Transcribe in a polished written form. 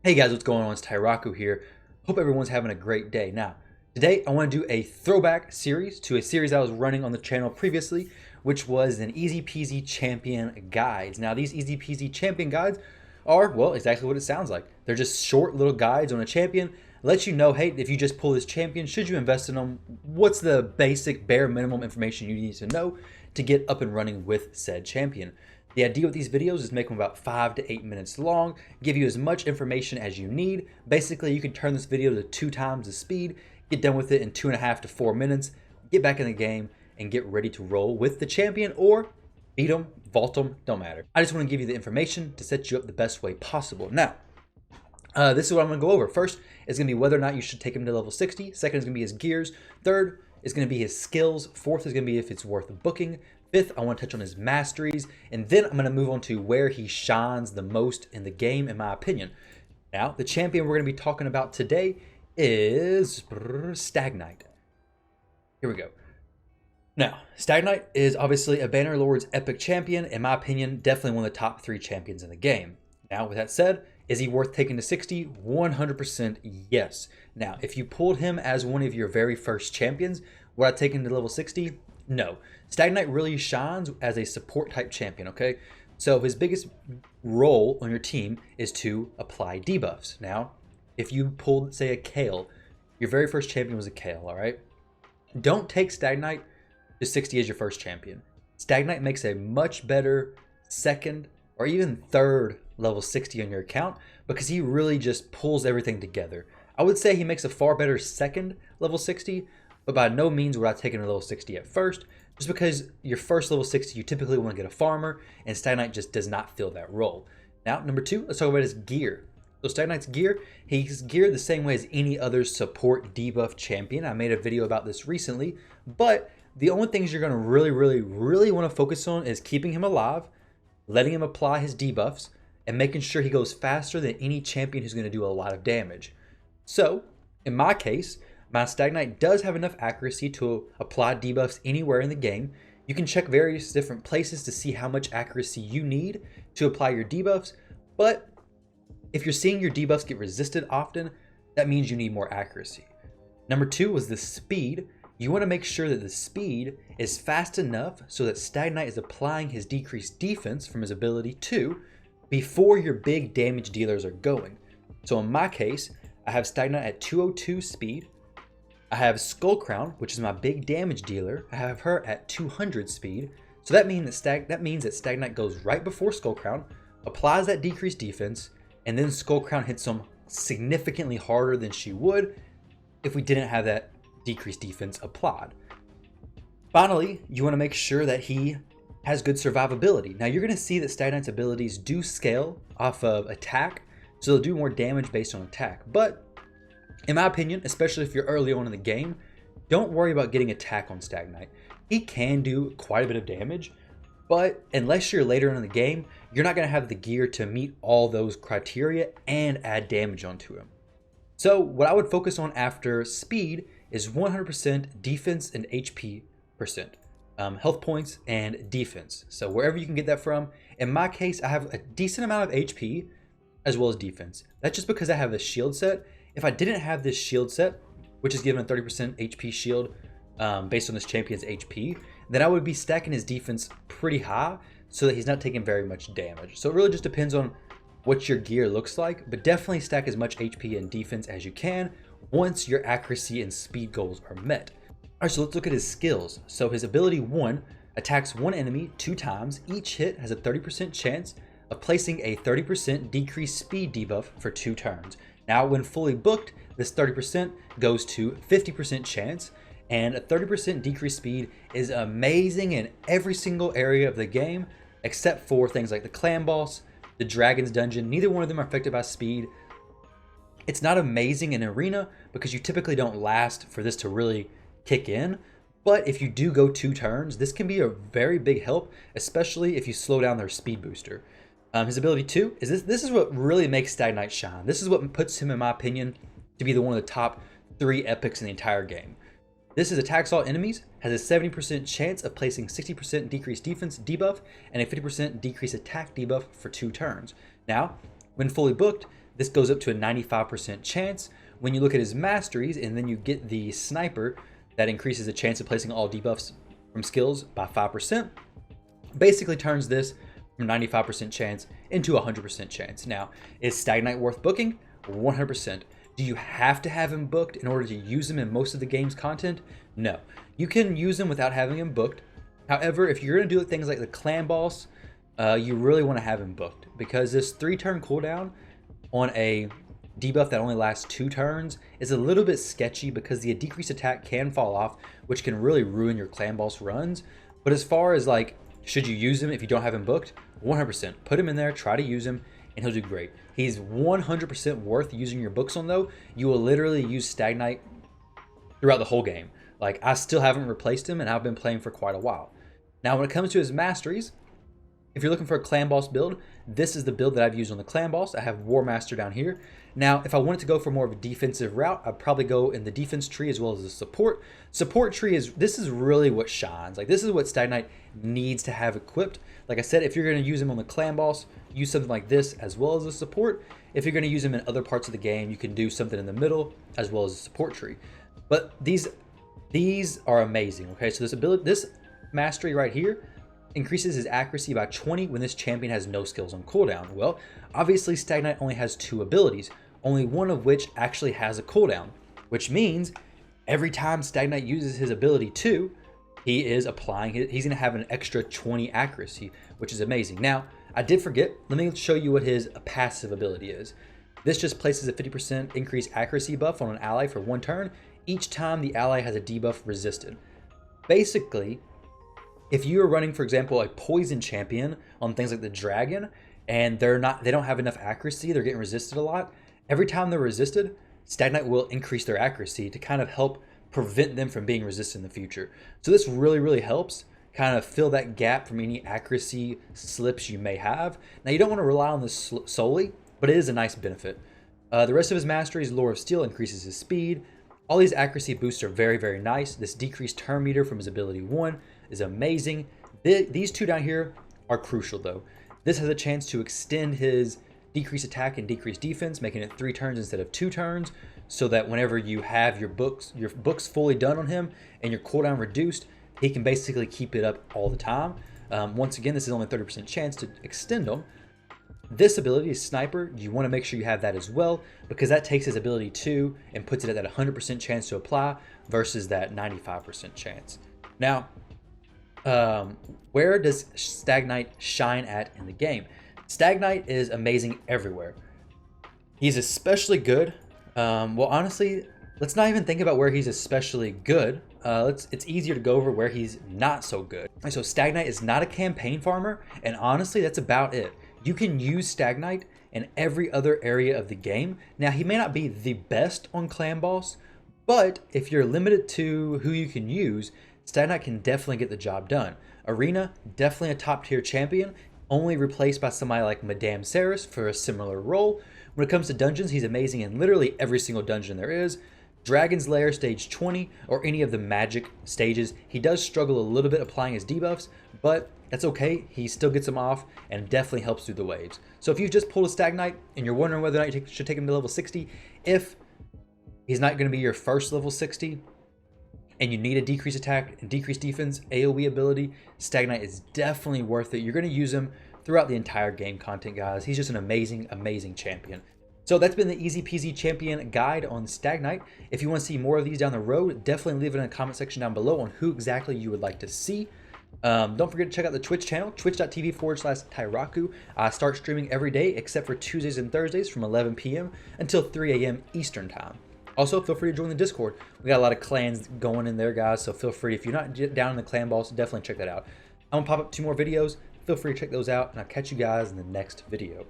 Hey guys, what's going on? It's Tyraku here. Hope everyone's having a great day. Now, today I want to do a throwback series to a series I was running on the channel previously, which was an EZPZ champion guides. Now, these EZPZ champion guides are, well, exactly what it sounds like. They're just short little guides on a champion. Let you know, hey, if you just pull this champion, should you invest in them? What's the basic bare minimum information you need to know to get up and running with said champion? The idea with these videos is make them about 5 to 8 minutes long, give you as much information as you need. Basically, you can turn this video to 2 times the speed, get done with it in 2.5 to 4 minutes, get back in the game, and get ready to roll with the champion or beat them, vault them, don't matter. I just want to give you the information to set you up the best way possible. Now, this is what I'm going to go over. First is going to be whether or not you should take him to level 60. Second is going to be his gears. Third is going to be his skills. Fourth is going to be if it's worth booking. Fifth, I want to touch on his masteries. And then I'm going to move on to where he shines the most in the game, in my opinion. Now, the champion we're going to be talking about today is Stag Knight. Here we go. Now, Stag Knight is obviously a Bannerlord's epic champion. In my opinion, definitely one of the top 3 champions in the game. Now, with that said, is he worth taking to 60? 100% yes. Now, if you pulled him as one of your very first champions, would I take him to level 60? No. Stag Knight really shines as a support type champion, okay? So his biggest role on your team is to apply debuffs. Now, if you pulled, say, a Kale, your very first champion was a Kale, all right? Don't take Stag Knight to 60 as your first champion. Stag Knight makes a much better second or even third level 60 on your account because he really just pulls everything together. I would say he makes a far better second level 60, but by no means would I take him to level 60 at first, just because your first level 60 you typically want to get a farmer, and Stag Knight just does not fill that role. Now, number 2, let's talk about his gear. So Stag Knight's gear, he's geared the same way as any other support debuff champion. I made a video about this recently, but the only things you're going to really want to focus on is keeping him alive, letting him apply his debuffs, and making sure he goes faster than any champion who's going to do a lot of damage. So, in my case, my Stag Knight does have enough accuracy to apply debuffs anywhere in the game. You can check various different places to see how much accuracy you need to apply your debuffs, but if you're seeing your debuffs get resisted often, that means you need more accuracy. Number 2 was the speed. You want to make sure that the speed is fast enough so that Stag Knight is applying his decreased defense from his ability 2 before your big damage dealers are going. So in my case, I have Stag Knight at 202 speed. I have Skull Crown, which is my big damage dealer. I have her at 200 speed. So that means that Stag Knight goes right before Skull Crown, applies that decreased defense, and then Skull Crown hits him significantly harder than she would if we didn't have that decreased defense applied. Finally, you want to make sure that he has good survivability. Now, you're going to see that Stag Knight's abilities do scale off of attack, so they'll do more damage based on attack. But in my opinion, especially if you're early on in the game, don't worry about getting attack on Stag Knight. He can do quite a bit of damage, but unless you're later in the game, you're not going to have the gear to meet all those criteria and add damage onto him. So what I would focus on after speed is 100% defense and HP percent. Health points and defense. So wherever you can get that from. In my case, I have a decent amount of HP as well as defense. That's just because I have a shield set. If I didn't have this shield set, which is given a 30% HP shield based on this champion's HP, then I would be stacking his defense pretty high so that he's not taking very much damage. So it really just depends on what your gear looks like, but definitely stack as much HP and defense as you can once your accuracy and speed goals are met. All right, so let's look at his skills. So his ability 1 attacks one enemy 2 times. Each hit has a 30% chance of placing a 30% decreased speed debuff for 2 turns. Now, when fully booked, this 30% goes to 50% chance, and a 30% decreased speed is amazing in every single area of the game, except for things like the clan boss, the dragon's dungeon. Neither one of them are affected by speed. It's not amazing in arena because you typically don't last for this to really kick in, but if you do go 2 turns, this can be a very big help, especially if you slow down their speed booster. His ability 2 is this is what really makes Stag Knight shine. This is what puts him, in my opinion, to be one of the top 3 epics in the entire game. This is attacks all enemies, has a 70% chance of placing 60% decreased defense debuff and a 50% decreased attack debuff for 2 turns. Now, when fully booked, this goes up to a 95% chance. When you look at his masteries and then you get the sniper, that increases the chance of placing all debuffs from skills by 5%. Basically turns this from 95% chance into 100% chance. Now, is Stag Knight worth booking? 100%. Do you have to have him booked in order to use him in most of the game's content? No. You can use him without having him booked. However, if you're going to do things like the clan boss, you really want to have him booked, because this 3-turn cooldown on a debuff that only lasts 2 turns is a little bit sketchy, because the decreased attack can fall off, which can really ruin your clan boss runs. But as far as like, should you use him if you don't have him booked? 100%. Put him in there, try to use him, and he'll do great. He's 100% worth using your books on, though. You will literally use Stag Knight throughout the whole game. Like, I still haven't replaced him, and I've been playing for quite a while. Now, when it comes to his masteries, if you're looking for a clan boss build, this is the build that I've used on the clan boss. I have War Master down here. Now, if I wanted to go for more of a defensive route, I'd probably go in the defense tree as well as the support. Support tree this is really what shines. Like, this is what Stag Knight needs to have equipped. Like I said, if you're going to use him on the clan boss, use something like this as well as a support. If you're going to use him in other parts of the game, you can do something in the middle as well as a support tree. But these are amazing. Okay, so this mastery right here increases his accuracy by 20 when this champion has no skills on cooldown. Well, obviously Stag Knight only has 2 abilities, only one of which actually has a cooldown, which means every time Stag Knight uses his ability 2, he is applying it. He's going to have an extra 20 accuracy, which is amazing. Now, I did forget. Let me show you what his passive ability is. This just places a 50% increased accuracy buff on an ally for 1 turn each time the ally has a debuff resisted. Basically, if you are running, for example, a poison champion on things like the dragon, and they don't have enough accuracy, they're getting resisted a lot, every time they're resisted, Stag Knight will increase their accuracy to kind of help prevent them from being resisted in the future. So this really, really helps kind of fill that gap from any accuracy slips you may have. Now, you don't want to rely on this solely, but it is a nice benefit. The rest of his masteries, Lore of Steel increases his speed. All these accuracy boosts are very, very nice. This decreased turn meter from his ability 1 is amazing. These 2 down here are crucial, though. This has a chance to extend his decreased attack and decreased defense, making it 3 turns instead of 2 turns, so that whenever you have your books fully done on him and your cooldown reduced, he can basically keep it up all the time. Once again, this is only 30% chance to extend them. This ability is Sniper. You want to make sure you have that as well, because that takes his ability 2 and puts it at that 100% chance to apply versus that 95% chance. Now, where does Stag Knight shine at in the game? Stag Knight is amazing everywhere. He's especially good. Well, honestly, let's not even think about where he's especially good. It's easier to go over where he's not so good. And so Stag Knight is not a campaign farmer, and honestly, that's about it. You can use Stag Knight in every other area of the game. Now, he may not be the best on clan boss, but if you're limited to who you can use, Stag Knight can definitely get the job done. Arena, definitely a top tier champion, only replaced by somebody like Madame Saris for a similar role. When it comes to dungeons, he's amazing in literally every single dungeon there is. Dragon's Lair stage 20 or any of the magic stages, he does struggle a little bit applying his debuffs, but that's okay. He still gets them off and definitely helps through the waves. So if you've just pulled a Stag Knight and you're wondering whether or not you should take him to level 60, if he's not going to be your first level 60 and you need a decreased attack and decreased defense AoE ability, Stag Knight is definitely worth it. You're going to use him throughout the entire game content, guys. He's just an amazing, amazing champion. So that's been the EZPZ champion guide on Stag Knight. If you want to see more of these down the road, definitely leave it in the comment section down below on who exactly you would like to see. Don't forget to check out the Twitch channel, twitch.tv/Tyraku. I start streaming every day except for Tuesdays and Thursdays from 11 p.m. until 3 a.m. Eastern time. Also, feel free to join the Discord. We got a lot of clans going in there, guys, so feel free. If you're not down in the clan boss, definitely check that out. I'm going to pop up 2 more videos. Feel free to check those out, and I'll catch you guys in the next video.